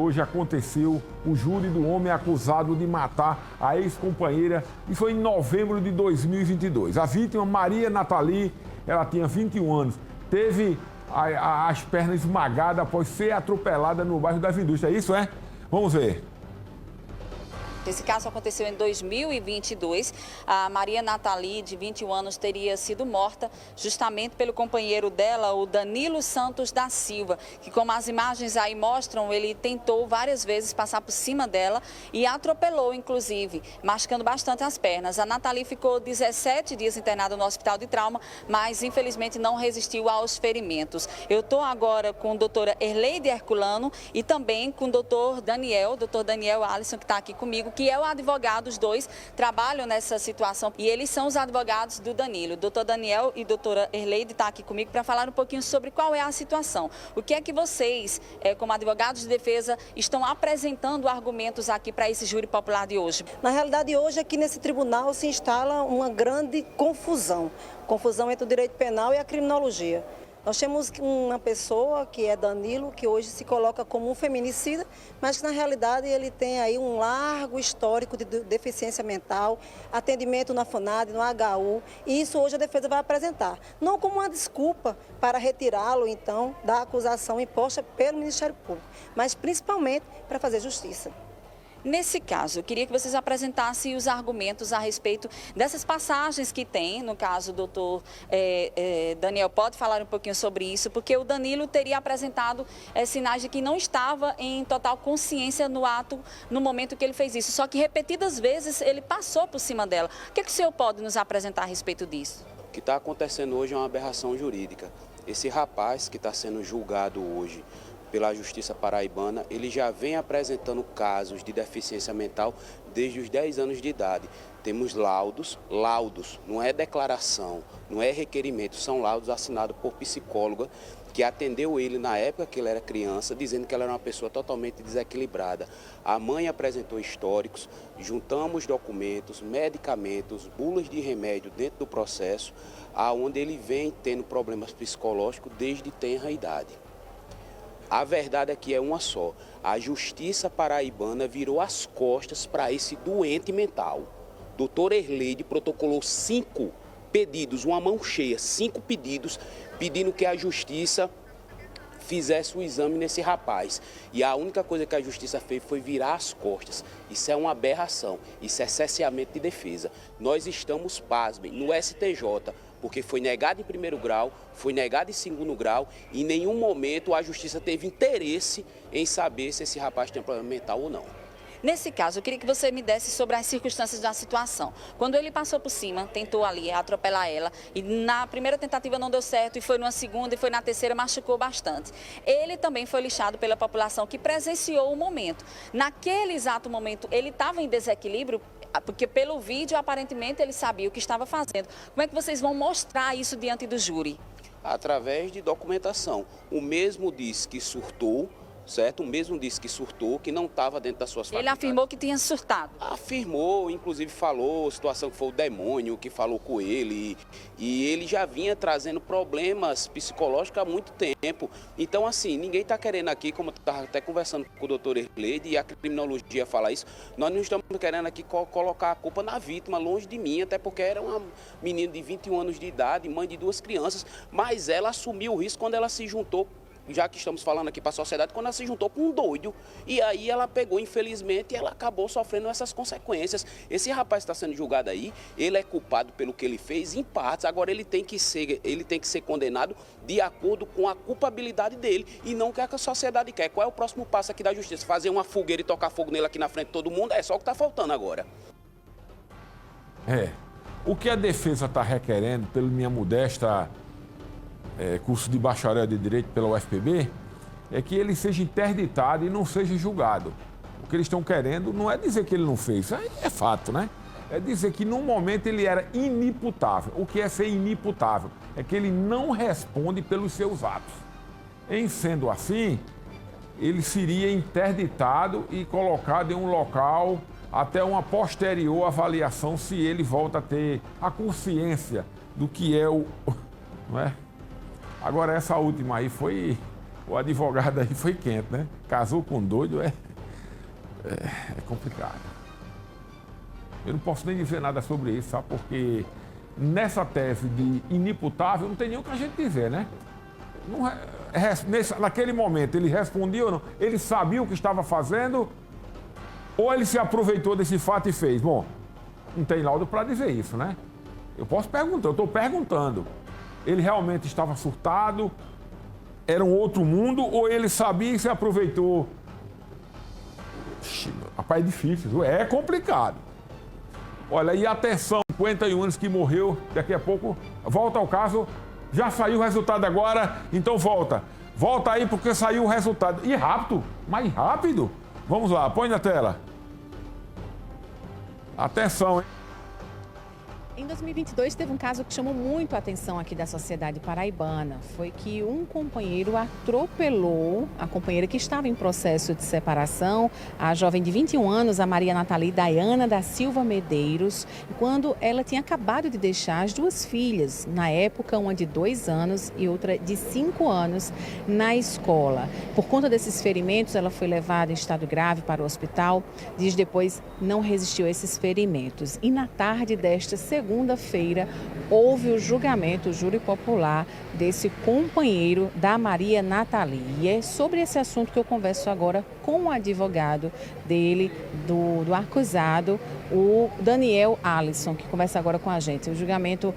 hoje aconteceu o júri do homem acusado de matar a ex-companheira e foi em novembro de 2022. A vítima, Maria Nathalie, ela tinha 21 anos, teve as pernas esmagadas após ser atropelada no bairro das Indústrias. É isso, é? Vamos ver. Esse caso aconteceu em 2022. A Maria Nathalie, de 21 anos, teria sido morta justamente pelo companheiro dela, o Danilo Santos da Silva, que, como as imagens aí mostram, ele tentou várias vezes passar por cima dela e atropelou, inclusive, machucando bastante as pernas. A Nathalie ficou 17 dias internada no hospital de trauma, mas, infelizmente, não resistiu aos ferimentos. Eu estou agora com a doutora Erleide Herculano e também com o doutor Daniel Alisson, que está aqui comigo, que é o advogado, os dois trabalham nessa situação e eles são os advogados do Danilo. Doutor Daniel e doutora Erleide estão aqui comigo para falar um pouquinho sobre qual é a situação. O que é que vocês, como advogados de defesa, estão apresentando argumentos aqui para esse júri popular de hoje? Na realidade, hoje aqui nesse tribunal se instala uma grande confusão entre o direito penal e a criminologia. Nós temos uma pessoa que é Danilo, que hoje se coloca como um feminicida, mas que na realidade ele tem aí um largo histórico de deficiência mental, atendimento na FUNAD, no HU, e isso hoje a defesa vai apresentar. Não como uma desculpa para retirá-lo, então, da acusação imposta pelo Ministério Público, mas principalmente para fazer justiça. Nesse caso, eu queria que vocês apresentassem os argumentos a respeito dessas passagens que tem. No caso, o doutor Daniel pode falar um pouquinho sobre isso, porque o Danilo teria apresentado sinais de que não estava em total consciência no ato, no momento que ele fez isso. Só que repetidas vezes ele passou por cima dela. O que o senhor pode nos apresentar a respeito disso? O que está acontecendo hoje é uma aberração jurídica. Esse rapaz que está sendo julgado hoje pela Justiça Paraibana, ele já vem apresentando casos de deficiência mental desde os 10 anos de idade. Temos laudos, não é declaração, não é requerimento, são laudos assinados por psicóloga que atendeu ele na época que ele era criança, dizendo que ela era uma pessoa totalmente desequilibrada. A mãe apresentou históricos, juntamos documentos, medicamentos, bulas de remédio dentro do processo, aonde ele vem tendo problemas psicológicos desde tenra idade. A verdade aqui é uma só, a Justiça Paraibana virou as costas para esse doente mental. Doutora Erleide protocolou 5 pedidos, uma mão cheia, 5 pedidos, pedindo que a Justiça fizesse o exame nesse rapaz. E a única coisa que a Justiça fez foi virar as costas. Isso é uma aberração, isso é cerceamento de defesa. Nós estamos, pasmem, no STJ, porque foi negado em primeiro grau, foi negado em segundo grau e em nenhum momento a Justiça teve interesse em saber se esse rapaz tem problema mental ou não. Nesse caso, eu queria que você me desse sobre as circunstâncias da situação. Quando ele passou por cima, tentou ali atropelar ela, e na primeira tentativa não deu certo, e foi numa segunda, e foi na terceira, machucou bastante. Ele também foi lixado pela população que presenciou o momento. Naquele exato momento, ele estava em desequilíbrio, porque pelo vídeo, aparentemente, ele sabia o que estava fazendo. Como é que vocês vão mostrar isso diante do júri? Através de documentação. O mesmo disse que surtou, certo? O mesmo disse que surtou, que não estava dentro das suas faculdades. Ele afirmou que tinha surtado? Afirmou, inclusive falou, situação que foi o demônio que falou com ele. E ele já vinha trazendo problemas psicológicos há muito tempo. Então, assim, ninguém está querendo aqui, como eu estava até conversando com o doutor Erleide, e a criminologia fala isso, nós não estamos querendo aqui colocar a culpa na vítima, longe de mim, até porque era uma menina de 21 anos de idade, mãe de 2 crianças, mas ela assumiu o risco quando ela se juntou, já que estamos falando aqui para a sociedade, quando ela se juntou com um doido. E aí ela pegou, infelizmente, e ela acabou sofrendo essas consequências. Esse rapaz está sendo julgado aí, ele é culpado pelo que ele fez, em partes. Agora ele tem que ser condenado de acordo com a culpabilidade dele e não o que a sociedade quer. Qual é o próximo passo aqui da justiça? Fazer uma fogueira e tocar fogo nele aqui na frente de todo mundo? É só o que está faltando agora. O que a defesa está requerendo, pela minha modesta curso de bacharel de Direito pela UFPB, é que ele seja interditado e não seja julgado. O que eles estão querendo não é dizer que ele não fez, isso aí é fato, né? É dizer que num momento ele era inimputável. O que é ser inimputável? É que ele não responde pelos seus atos. Em sendo assim, ele seria interditado e colocado em um local até uma posterior avaliação se ele volta a ter a consciência do que é o... Não é? Agora, essa última aí foi O advogado aí foi quente, né? Casou com doido é complicado. Eu não posso nem dizer nada sobre isso, sabe? Porque nessa tese de inimputável não tem nem o que a gente dizer, né? Não, naquele momento ele respondia ou não? Ele sabia o que estava fazendo ou ele se aproveitou desse fato e fez? Bom, não tem laudo para dizer isso, né? Eu posso perguntar, eu estou perguntando. Ele realmente estava surtado? Era um outro mundo ou ele sabia e se aproveitou? Rapaz, é difícil, é complicado. Olha, e atenção, 51 anos que morreu, daqui a pouco, volta ao caso, já saiu o resultado agora, então volta. Volta aí porque saiu o resultado. E rápido, mais rápido. Vamos lá, põe na tela. Atenção, hein? Em 2022 teve um caso que chamou muito a atenção aqui da sociedade paraibana. Foi que um companheiro atropelou a companheira que estava em processo de separação, a jovem de 21 anos, a Maria Nathalie Dayana da Silva Medeiros, quando ela tinha acabado de deixar as duas filhas, na época uma de 2 anos e outra de 5 anos, na escola. Por conta desses ferimentos, ela foi levada em estado grave para o hospital. Dias depois, não resistiu a esses ferimentos. E na tarde desta segunda-feira, houve o julgamento, o júri popular desse companheiro da Maria Nathalie. E é sobre esse assunto que eu converso agora com o advogado dele, do acusado, o Daniel Alisson, que conversa agora com a gente. O julgamento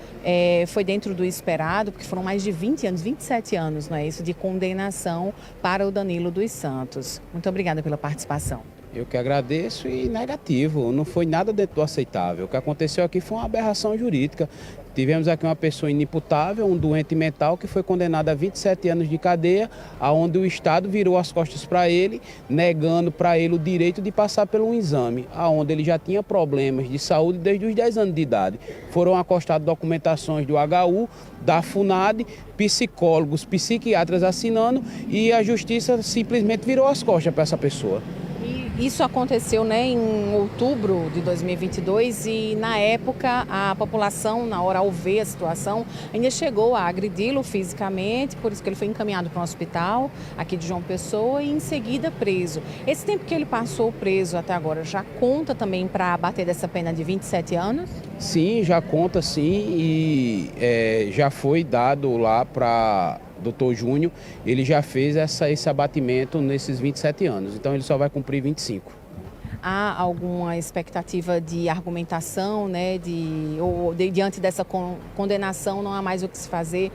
foi dentro do esperado, porque foram mais de 20 anos, 27 anos, não é isso, de condenação para o Danilo dos Santos. Muito obrigada pela participação. Eu que agradeço e negativo, não foi nada dentro do aceitável. O que aconteceu aqui foi uma aberração jurídica. Tivemos aqui uma pessoa inimputável, um doente mental que foi condenado a 27 anos de cadeia, onde o Estado virou as costas para ele, negando para ele o direito de passar por um exame, onde ele já tinha problemas de saúde desde os 10 anos de idade. Foram acostadas documentações do HU, da FUNAD, psicólogos, psiquiatras assinando e a Justiça simplesmente virou as costas para essa pessoa. Isso aconteceu, né, em outubro de 2022 e, na época, a população, na hora ao ver a situação, ainda chegou a agredi-lo fisicamente, por isso que ele foi encaminhado para um hospital aqui de João Pessoa e, em seguida, preso. Esse tempo que ele passou preso até agora já conta também para abater dessa pena de 27 anos? Sim, já conta sim e já foi dado lá para Dr. Júnior, ele já fez esse abatimento nesses 27 anos, então ele só vai cumprir 25. Há alguma expectativa de argumentação, né, diante dessa condenação não há mais o que se fazer,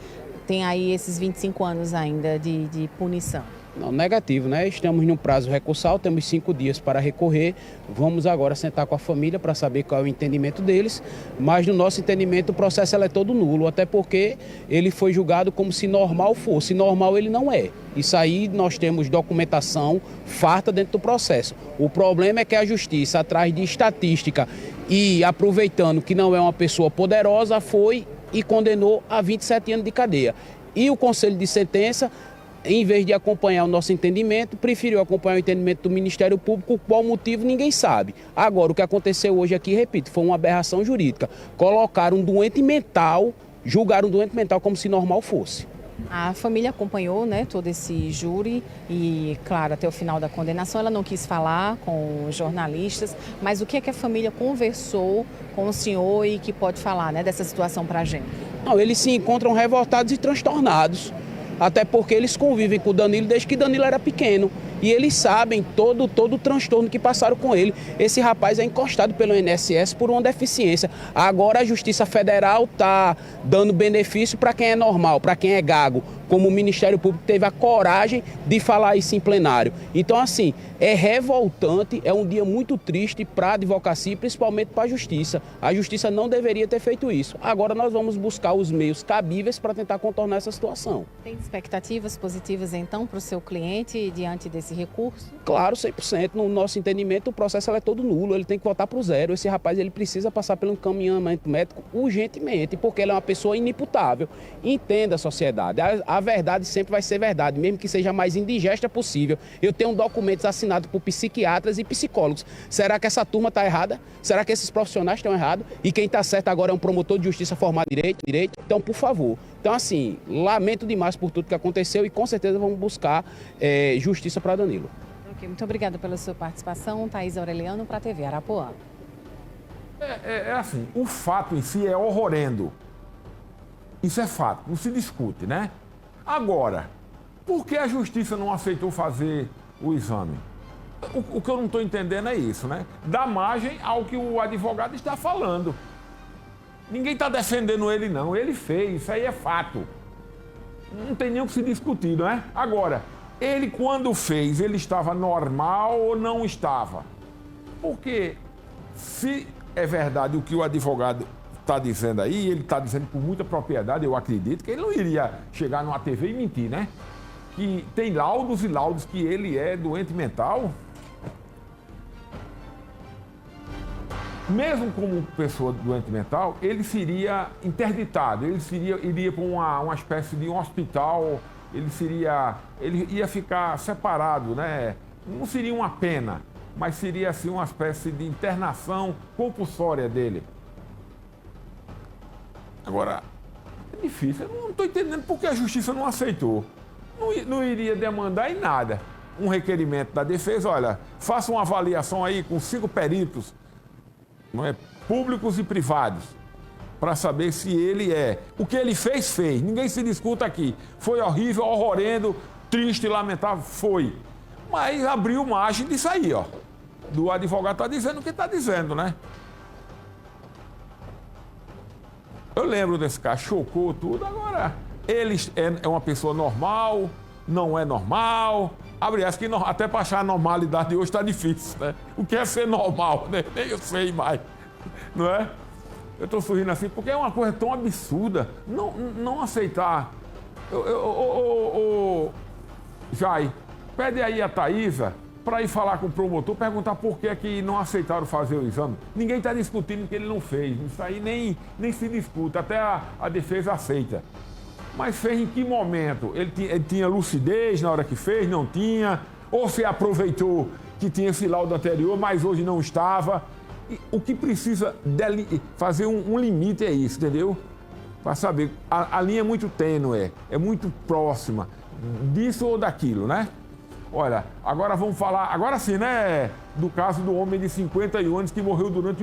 tem aí esses 25 anos ainda de punição? Não, negativo, né? Estamos num prazo recursal, temos 5 dias para recorrer. Vamos agora sentar com a família para saber qual é o entendimento deles. Mas no nosso entendimento o processo é todo nulo, até porque ele foi julgado como se normal fosse. Normal ele não é. Isso aí nós temos documentação farta dentro do processo. O problema é que a justiça, atrás de estatística e aproveitando que não é uma pessoa poderosa, foi e condenou a 27 anos de cadeia. E o Conselho de Sentença, em vez de acompanhar o nosso entendimento, preferiu acompanhar o entendimento do Ministério Público, qual motivo ninguém sabe. Agora, o que aconteceu hoje aqui, repito, foi uma aberração jurídica. Colocaram um doente mental, julgaram um doente mental como se normal fosse. A família acompanhou, né, todo esse júri e, claro, até o final da condenação ela não quis falar com os jornalistas, mas o que é que a família conversou com o senhor e que pode falar, né, dessa situação para a gente? Não, eles se encontram revoltados e transtornados. Até porque eles convivem com o Danilo desde que Danilo era pequeno. E eles sabem todo o transtorno que passaram com ele. Esse rapaz é encostado pelo INSS por uma deficiência. Agora a Justiça Federal está dando benefício para quem é normal, para quem é gago. Como o Ministério Público teve a coragem de falar isso em plenário. Então, assim, é revoltante, é um dia muito triste para a advocacia e principalmente para a Justiça. A Justiça não deveria ter feito isso. Agora nós vamos buscar os meios cabíveis para tentar contornar essa situação. Tem expectativas positivas, então, para o seu cliente diante desse recurso? Claro, 100%. No nosso entendimento, o processo é todo nulo, ele tem que voltar para o zero. Esse rapaz ele precisa passar pelo encaminhamento médico urgentemente, porque ele é uma pessoa inimputável. Entenda a sociedade. a verdade sempre vai ser verdade, mesmo que seja a mais indigesta possível. Eu tenho documentos assinados por psiquiatras e psicólogos. Será que essa turma está errada? Será que esses profissionais estão errados? E quem está certo agora é um promotor de justiça formado em direito? Então, por favor. Então, assim, lamento demais por tudo que aconteceu e com certeza vamos buscar justiça para Danilo. Ok, muito obrigada pela sua participação. Thaís Aureliano para a TV Arapuã. É assim, o fato em si é horrorendo. Isso é fato, não se discute, né? Agora, por que a justiça não aceitou fazer o exame? O que eu não estou entendendo é isso, né? Dá margem ao que o advogado está falando. Ninguém está defendendo ele, não. Ele fez, isso aí é fato. Não tem nem o que se discutir, não é? Agora, ele quando fez, ele estava normal ou não estava? Porque se é verdade o que o advogado está dizendo aí, ele está dizendo com muita propriedade, eu acredito que ele não iria chegar numa TV e mentir, né? Que tem laudos e laudos que ele é doente mental. Mesmo como pessoa doente mental, ele seria interditado, ele iria para uma espécie de um hospital, ele ia ficar separado, né? Não seria uma pena, mas seria assim uma espécie de internação compulsória dele. Agora, é difícil, eu não estou entendendo por que a justiça não aceitou. Não iria demandar em nada um requerimento da defesa, olha, faça uma avaliação aí com 5 peritos, não é, públicos e privados, para saber se ele é. O que ele fez, fez. Ninguém se discuta aqui. Foi horrível, horrorendo, triste, lamentável, foi. Mas abriu margem disso aí, ó. Do advogado está dizendo o que está dizendo, né? Eu lembro desse cara, chocou tudo. Agora, ele é uma pessoa normal, não é normal. Abre aspas, que até para achar a normalidade hoje está difícil, né? O que é ser normal, né? Nem eu sei mais, não é? Eu estou sorrindo assim porque é uma coisa tão absurda. Não aceitar. Jai, pede aí a Thaísa para ir falar com o promotor, perguntar por que é que não aceitaram fazer o exame. Ninguém está discutindo que ele não fez. Isso aí nem se discute, até a defesa aceita. Mas fez em que momento? Ele tinha lucidez na hora que fez? Não tinha? Ou se aproveitou que tinha esse laudo anterior, mas hoje não estava? E o que precisa fazer um limite é isso, entendeu? Para saber, a linha é muito tênue, é muito próxima disso ou daquilo, né? Olha, agora vamos falar, agora sim, né? Do caso do homem de 51 anos que morreu durante